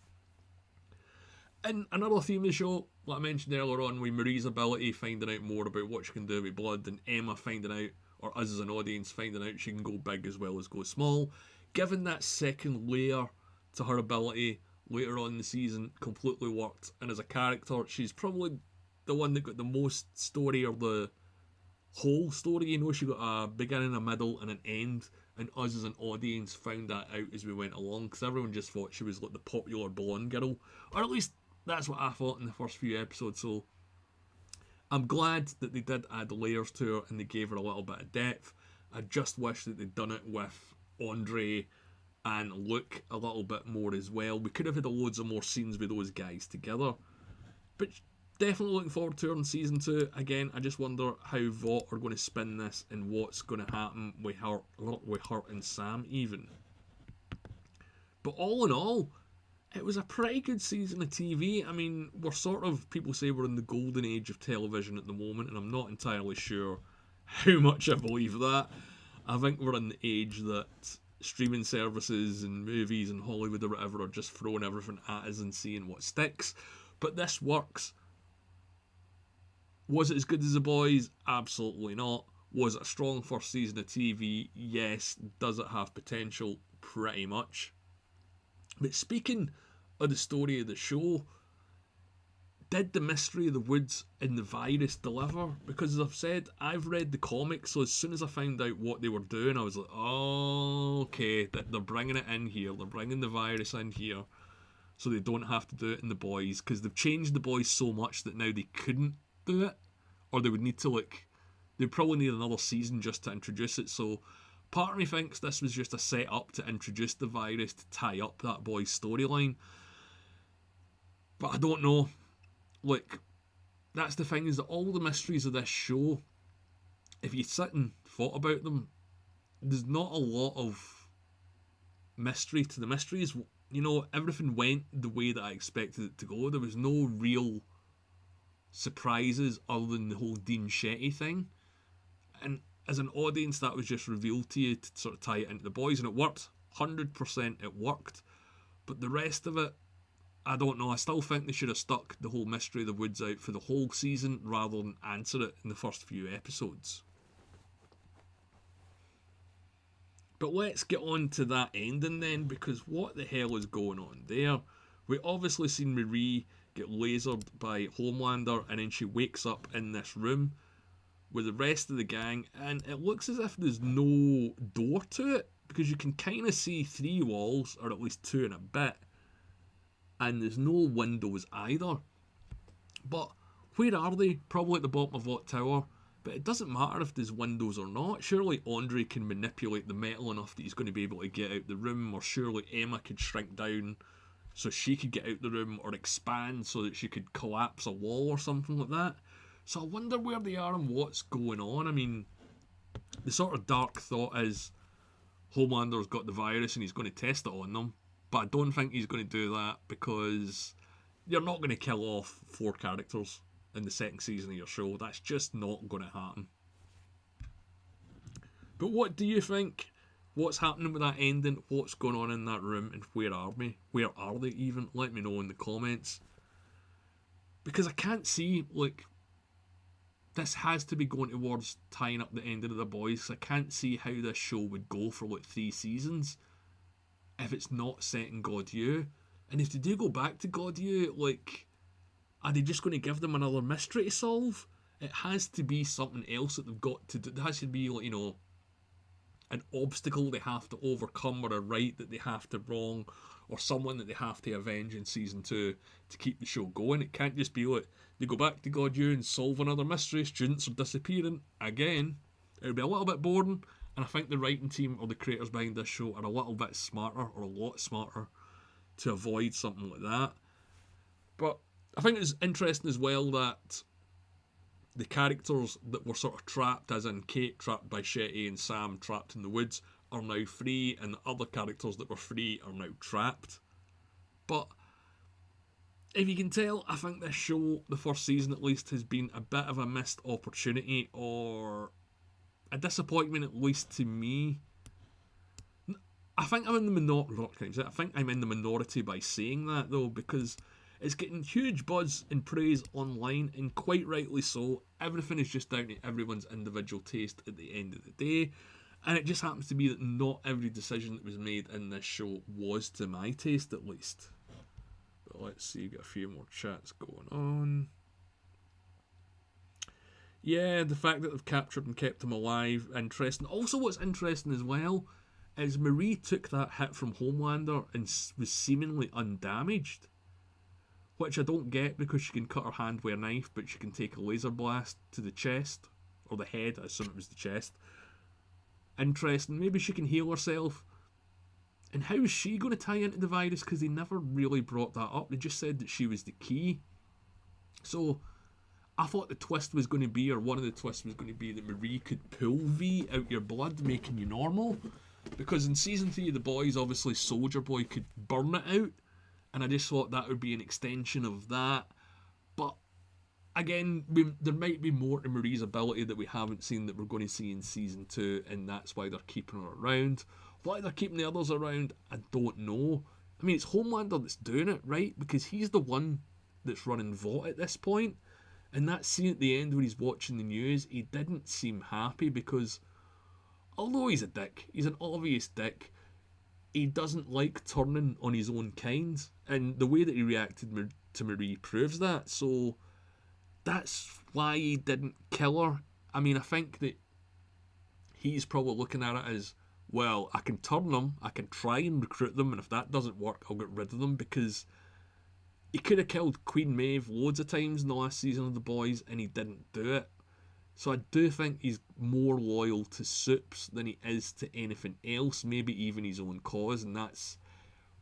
And another theme of the show, like I mentioned earlier on, with Marie's ability, finding out more about what she can do with blood, and Emma finding out, or us as an audience finding out she can go big as well as go small. Given that second layer to her ability later on in the season, completely worked. And as a character, she's probably the one that got the most story, or the whole story. You know, she got a beginning, a middle, and an end. And us as an audience found that out as we went along, because everyone just thought she was like the popular blonde girl, or at least that's what I thought in the first few episodes. So I'm glad that they did add layers to her and they gave her a little bit of depth. I just wish that they'd done it with Andre and Luke a little bit more as well. We could have had loads of more scenes with those guys together. But definitely looking forward to her in season 2. Again, I just wonder how Vought are going to spin this and what's going to happen with her and Sam even. But all in all, it was a pretty good season of TV. I mean, we're sort of, people say we're in the golden age of television at the moment, and I'm not entirely sure how much I believe that. I think we're in the age that streaming services and movies and Hollywood or whatever are just throwing everything at us and seeing what sticks. But this works. Was it as good as The Boys? Absolutely not. Was it a strong first season of TV? Yes. Does it have potential? Pretty much. But speaking of the story of the show, did the mystery of the woods and the virus deliver? Because as I've said, I've read the comics, so as soon as I found out what they were doing, I was like, oh, okay, they're bringing it in here. They're bringing the virus in here so they don't have to do it in The Boys, because they've changed The Boys so much that now they couldn't do it, or they would need to, they'd probably need another season just to introduce it. So part of me thinks this was just a set-up to introduce the virus to tie up that Boys storyline. But I don't know. That's the thing, is that all the mysteries of this show, if you sit and thought about them, there's not a lot of mystery to the mysteries. You know, everything went the way that I expected it to go. There was no real surprises other than the whole Dean Shetty thing. And as an audience, that was just revealed to you to sort of tie it into The Boys, and it worked. 100% it worked. But the rest of it, I don't know. I still think they should have stuck the whole mystery of the woods out for the whole season rather than answer it in the first few episodes. But let's get on to that ending then, because what the hell is going on there? We obviously seen Marie get lasered by Homelander, and then she wakes up in this room with the rest of the gang, and it looks as if there's no door to it, because you can kind of see 3 walls, or at least 2 and a bit, and there's no windows either. But where are they? Probably at the bottom of what tower? But it doesn't matter if there's windows or not. Surely Andre can manipulate the metal enough that he's going to be able to get out the room, or surely Emma could shrink down so she could get out the room, or expand so that she could collapse a wall or something like that. So I wonder where they are and what's going on. I mean, the sort of dark thought is Homelander's got the virus and he's going to test it on them. But I don't think he's going to do that, because you're not going to kill off 4 characters in the second season of your show. That's just not going to happen. But what do you think? What's happening with that ending? What's going on in that room? And where are we? Where are they even? Let me know in the comments. Because I can't see, this has to be going towards tying up the end of The Boys. I can't see how this show would go for like 3 seasons if it's not set in God You. And if they do go back to God You, like, are they just going to give them another mystery to solve? It has to be something else that they've got to do. There has to be, like, you know, an obstacle they have to overcome, or a right that they have to wrong, or someone that they have to avenge in season 2 to keep the show going. It can't just be like they go back to God You and solve another mystery, students are disappearing again. It would be a little bit boring, and I think the writing team or the creators behind this show are a little bit smarter, or a lot smarter, to avoid something like that. But I think it's interesting as well that the characters that were sort of trapped, as in Kate trapped by Shetty and Sam trapped in the woods, are now free, and the other characters that were free are now trapped. But if you can tell, I think this show, the first season at least, has been a bit of a missed opportunity, or a disappointment, at least to me. I think I'm in the minority. I think I'm in the minority by saying that, though, because it's getting huge buzz and praise online, and quite rightly so. Everything is just down to everyone's individual taste at the end of the day. And it just happens to be that not every decision that was made in this show was to my taste, at least. But let's see, we've got a few more chats going on. Yeah, the fact that they've captured and kept him alive, interesting. Also, what's interesting as well is Marie took that hit from Homelander and was seemingly undamaged. Which I don't get, because she can cut her hand with a knife, but she can take a laser blast to the chest, or the head, I assume it was the chest. Interesting, maybe she can heal herself. And how is she going to tie into the virus? Because they never really brought that up. They just said that she was the key. So, I thought the twist was going to be, or one of the twists was going to be, that Marie could pull V out your blood, making you normal. Because in season 3 of The Boys, obviously Soldier Boy could burn it out. And I just thought that would be an extension of that. But again, there might be more to Marie's ability that we haven't seen, that we're going to see in season 2, and that's why they're keeping her around. Why they're keeping the others around, I don't know. I mean, it's Homelander that's doing it, right? Because he's the one that's running Vought at this point. And that scene at the end where he's watching the news, he didn't seem happy, because although he's a dick, he's an obvious dick, he doesn't like turning on his own kind, and the way that he reacted to Marie proves that. So that's why he didn't kill her. I mean, I think that he's probably looking at it as, well, I can turn them, I can try and recruit them, and if that doesn't work, I'll get rid of them, because he could have killed Queen Maeve loads of times in the last season of The Boys, and he didn't do it. So I do think he's more loyal to Supes than he is to anything else, maybe even his own cause, and that's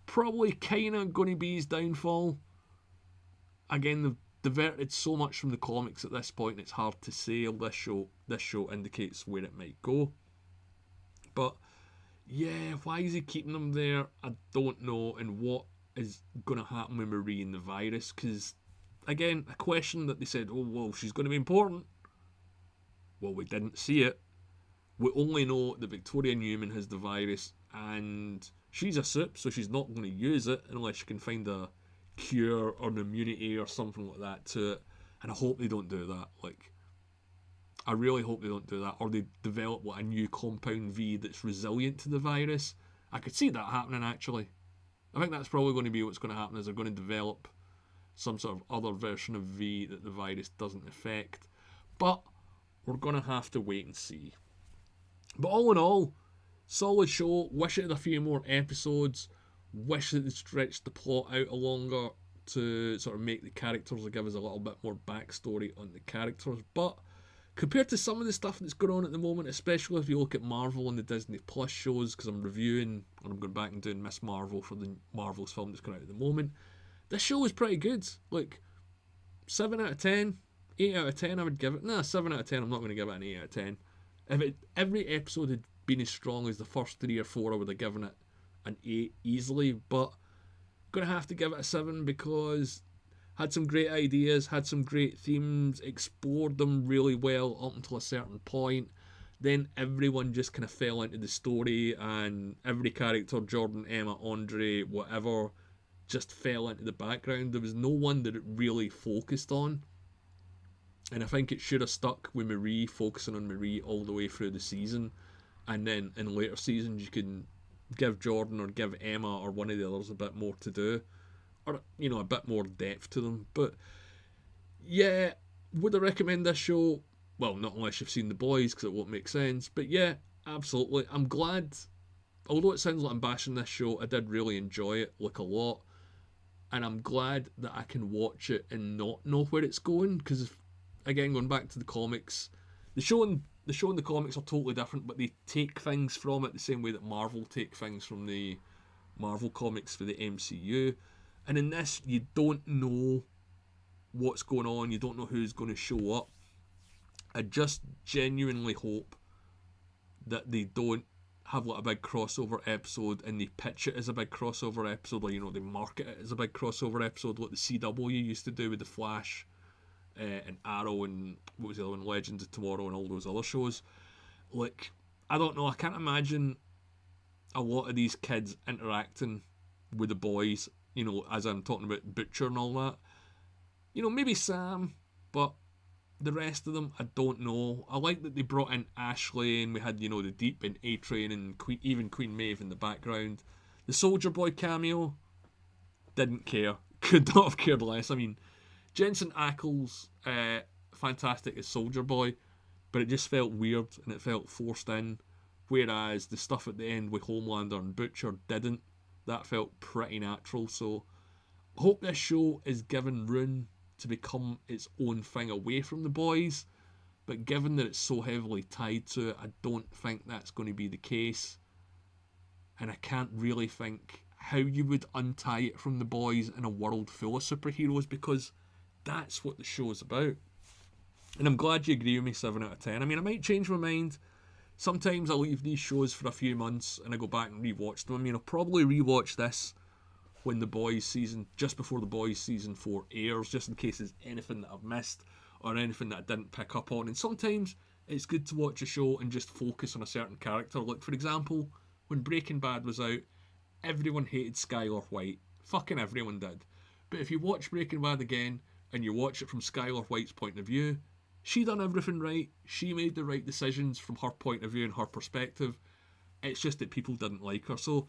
probably kind of going to be his downfall. Again, they've diverted so much from the comics at this point, it's hard to say. This show indicates where it might go. But yeah, why is he keeping them there? I don't know, and what is going to happen with Marie and the virus? Because, again, a question that they said, oh, well, she's going to be important. Well, we didn't see it. We only know that Victoria Newman has the virus, and she's a Sup, so she's not going to use it unless she can find a cure or an immunity or something like that to it. And I hope they don't do that. Like, I really hope they don't do that, or they develop like a new compound V that's resilient to the virus. I could see that happening, actually. I think that's probably going to be what's going to happen, is they're going to develop some sort of other version of V that the virus doesn't affect. But we're going to have to wait and see. But all in all, solid show. Wish it had a few more episodes. Wish that they stretched the plot out a longer to sort of make the characters, or give us a little bit more backstory on the characters. But compared to some of the stuff that's going on at the moment, especially if you look at Marvel and the Disney Plus shows, because I'm reviewing, and I'm going back and doing Miss Marvel for the Marvel's film that's coming out at the moment, this show is pretty good. Like, 7 out of 10. 8 out of 10 I would give it. Nah, 7 out of 10 I'm not going to give it an 8 out of 10. If every episode had been as strong as the first 3 or 4, I would have given it an 8 easily, but going to have to give it a 7 because had some great ideas, had some great themes, explored them really well up until a certain point. Then everyone just kind of fell into the story, and every character, Jordan, Emma, Andre, whatever, just fell into the background. There was no one that it really focused on. And I think it should have stuck with Marie, focusing on Marie all the way through the season. And then in later seasons, you can give Jordan or give Emma or one of the others a bit more to do. Or, a bit more depth to them. But, yeah, would I recommend this show? Well, not unless you've seen The Boys, because it won't make sense. But, yeah, absolutely. I'm glad, although it sounds like I'm bashing this show, I did really enjoy it, like, a lot. And I'm glad that I can watch it and not know where it's going, because, again, going back to the comics, the show and the comics are totally different, but they take things from it the same way that Marvel take things from the Marvel comics for the MCU. And in this, you don't know what's going on, you don't know who's going to show up. I just genuinely hope that they don't have like a big crossover episode and they pitch it as a big crossover episode, or they market it as a big crossover episode like the CW used to do with The Flash and Arrow and what was the other one, Legends of Tomorrow and all those other shows. Like, I don't know, I can't imagine a lot of these kids interacting with the boys, as I'm talking about Butcher and all that. Maybe Sam, but the rest of them, I don't know. I like that they brought in Ashley and we had, the Deep and A-Train and even Queen Maeve in the background. The Soldier Boy cameo, didn't care. Could not have cared less. I mean, Jensen Ackles, fantastic as Soldier Boy, but it just felt weird and it felt forced in. Whereas the stuff at the end with Homelander and Butcher didn't. That felt pretty natural. So I hope this show is given room to become its own thing away from the boys. But given that it's so heavily tied to it, I don't think that's going to be the case. And I can't really think how you would untie it from the boys in a world full of superheroes, because that's what the show's about. And I'm glad you agree with me, 7 out of 10. I mean, I might change my mind. Sometimes I leave these shows for a few months and I go back and rewatch them. I mean, I'll probably rewatch this when just before the Boys season 4 airs, just in case there's anything that I've missed or anything that I didn't pick up on. And sometimes it's good to watch a show and just focus on a certain character. Like, for example, when Breaking Bad was out, everyone hated Skylar White. Fucking everyone did. But if you watch Breaking Bad again and you watch it from Skylar White's point of view, she done everything right. She made the right decisions from her point of view and her perspective. It's just that people didn't like her. So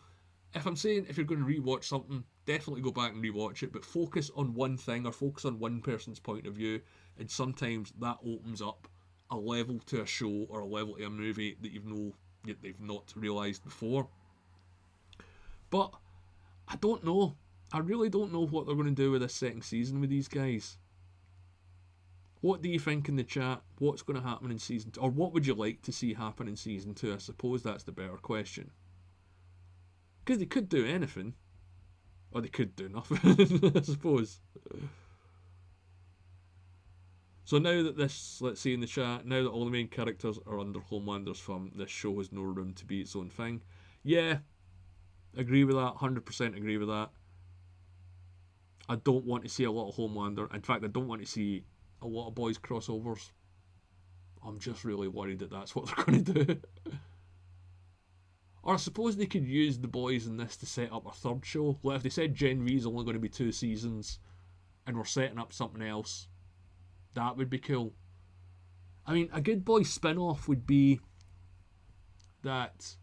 if I'm saying if you're going to rewatch something, definitely go back and rewatch it, but focus on one thing or focus on one person's point of view, and sometimes that opens up a level to a show or a level to a movie that they've not realised before. But I don't know. I really don't know what they're going to do with this second season with these guys. What do you think in the chat? What's going to happen in season 2? Or what would you like to see happen in season 2? I suppose that's the better question. Because they could do anything. Or they could do nothing, I suppose. So now that let's see in the chat, now that all the main characters are under Homelander's thumb, this show has no room to be its own thing. Yeah, agree with that, 100% agree with that. I don't want to see a lot of Homelander. In fact, I don't want to see a lot of boys crossovers. I'm just really worried that that's what they're going to do. Or I suppose they could use the boys in this to set up a third show. Like if they said Gen V is only going to be 2 seasons and we're setting up something else, that would be cool. I mean, a good boy spin-off would be that,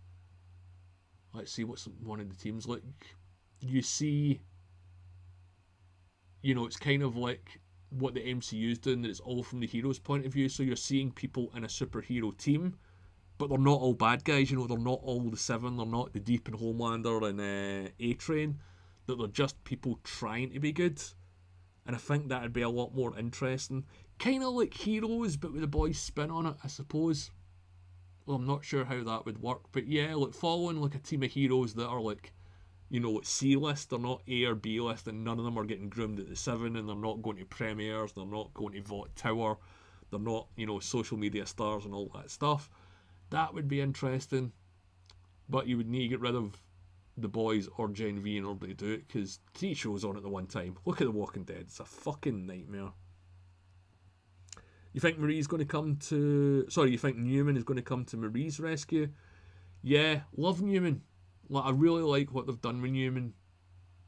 let's see, what's one of the teams like? You see, it's kind of like what the MCU's doing, that it's all from the hero's point of view. So you're seeing people in a superhero team, but they're not all bad guys. They're not all the 7. They're not the Deep and Homelander and A-Train. That they're just people trying to be good. And I think that'd be a lot more interesting. Kind of like Heroes, but with a boys spin on it, I suppose. Well, I'm not sure how that would work, but yeah, like following like a team of heroes that are like, C-list, they're not A or B list, and none of them are getting groomed at the 7, and they're not going to premieres, they're not going to Vought Tower, they're not, social media stars and all that stuff. That would be interesting, but you would need to get rid of the boys or Gen V in order to do it, because 3 shows on at the one time. Look at The Walking Dead, it's a fucking nightmare. You think Newman is going to come to Marie's rescue? Yeah, love Newman. Like, I really like what they've done with Newman.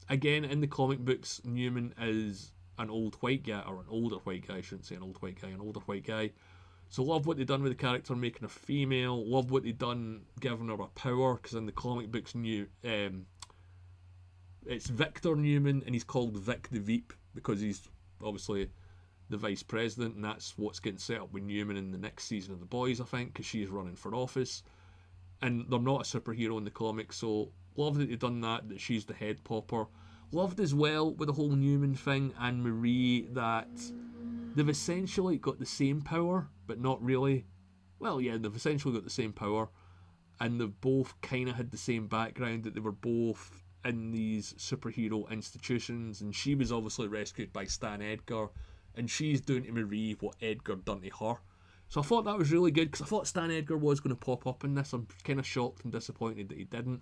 Again, in the comic books, Newman is an old white guy, or an older white guy, I shouldn't say an old white guy, an older white guy. So love what they done with the character, making her female. Love what they done, giving her a power, because in the comic books, it's Victor Newman, and he's called Vic the Veep because he's obviously the vice president, and that's what's getting set up with Newman in the next season of The Boys, I think, because she's running for office. And they're not a superhero in the comics, so love that they've done that she's the head popper. Loved as well with the whole Newman thing and Marie that they've essentially got the same power, but not really. Well, yeah, they've essentially got the same power, and they've both kind of had the same background, that they were both in these superhero institutions, and she was obviously rescued by Stan Edgar, and she's doing to Marie what Edgar done to her. So I thought that was really good, because I thought Stan Edgar was going to pop up in this. I'm kind of shocked and disappointed that he didn't,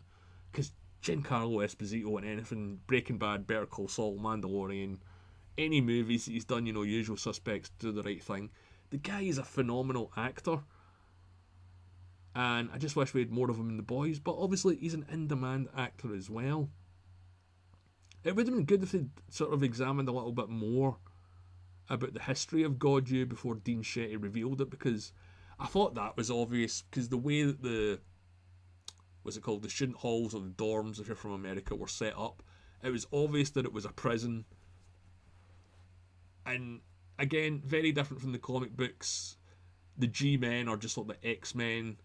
because Giancarlo Esposito and anything, Breaking Bad, Better Call Saul, Mandalorian, any movies that he's done, Usual Suspects, Do the Right Thing, the guy is a phenomenal actor, and I just wish we had more of him in The Boys. But obviously he's an in-demand actor as well. It would have been good if they'd sort of examined a little bit more about the history of God U before Dean Shetty revealed it, because I thought that was obvious, because the way that the student halls or the dorms, if you're from America, were set up, it was obvious that it was a prison. And again, very different from the comic books. The G-Men are just like the X-Men,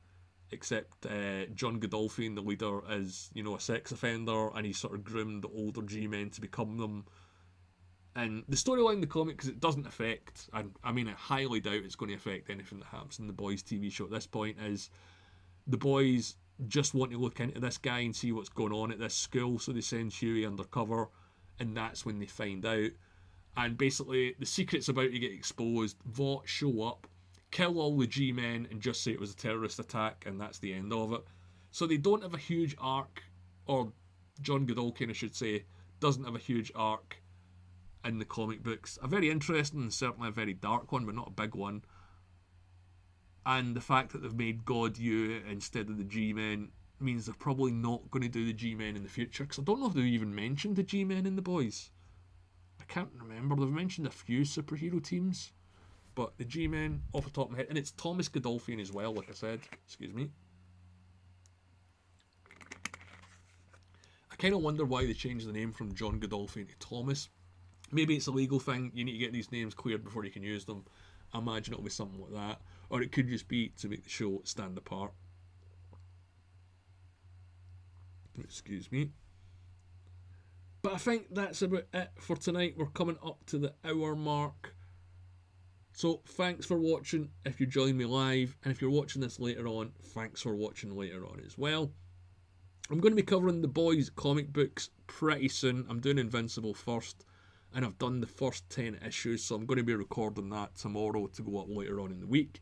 except John Godolphin, the leader, is, a sex offender, and he sort of groomed the older G-Men to become them. And the storyline in the comics, it doesn't affect, and I mean, I highly doubt it's going to affect anything that happens in the Boys TV show at this point, is the Boys just want to look into this guy and see what's going on at this school, so they send Huey undercover, and that's when they find out. And basically, the secret's about to get exposed. Vought show up, kill all the G-Men, and just say it was a terrorist attack, and that's the end of it. So they don't have a huge arc, or John Godolphin, I should say, doesn't have a huge arc in the comic books. A very interesting and certainly a very dark one, but not a big one. And the fact that they've made God U instead of the G-Men means they're probably not going to do the G-Men in the future, because I don't know if they've even mentioned the G-Men in The Boys. I can't remember. They've mentioned a few superhero teams, but the G-Men off the top of my head, and it's Thomas Godolphin as well, like I said. Excuse me. I kind of wonder why they changed the name from John Godolphin to Thomas. Maybe it's a legal thing. You need to get these names cleared before you can use them. I imagine it'll be something like that. Or it could just be to make the show stand apart. Excuse me. But I think that's about it for tonight. We're coming up to the hour mark. So thanks for watching if you join me live. And if you're watching this later on, thanks for watching later on as well. I'm going to be covering the Boys comic books pretty soon. I'm doing Invincible first, and I've done the first 10 issues, so I'm going to be recording that tomorrow to go up later on in the week.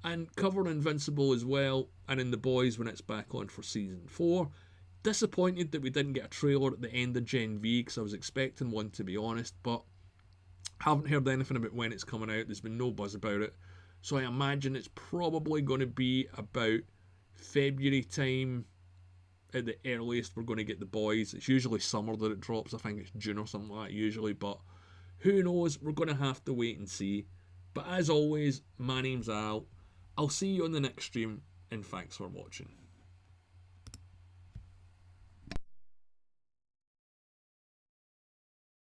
And covering Invincible as well, and in The Boys when it's back on for season 4. Disappointed that we didn't get a trailer at the end of Gen V, because I was expecting one, to be honest, but haven't heard anything about when it's coming out. There's been no buzz about it, so I imagine it's probably going to be about February time at the earliest we're going to get The Boys. It's usually summer that it drops. I think it's June or something like that usually, but who knows? We're going to have to wait and see. But as always, my name's Al. I'll see you on the next stream, and thanks for watching.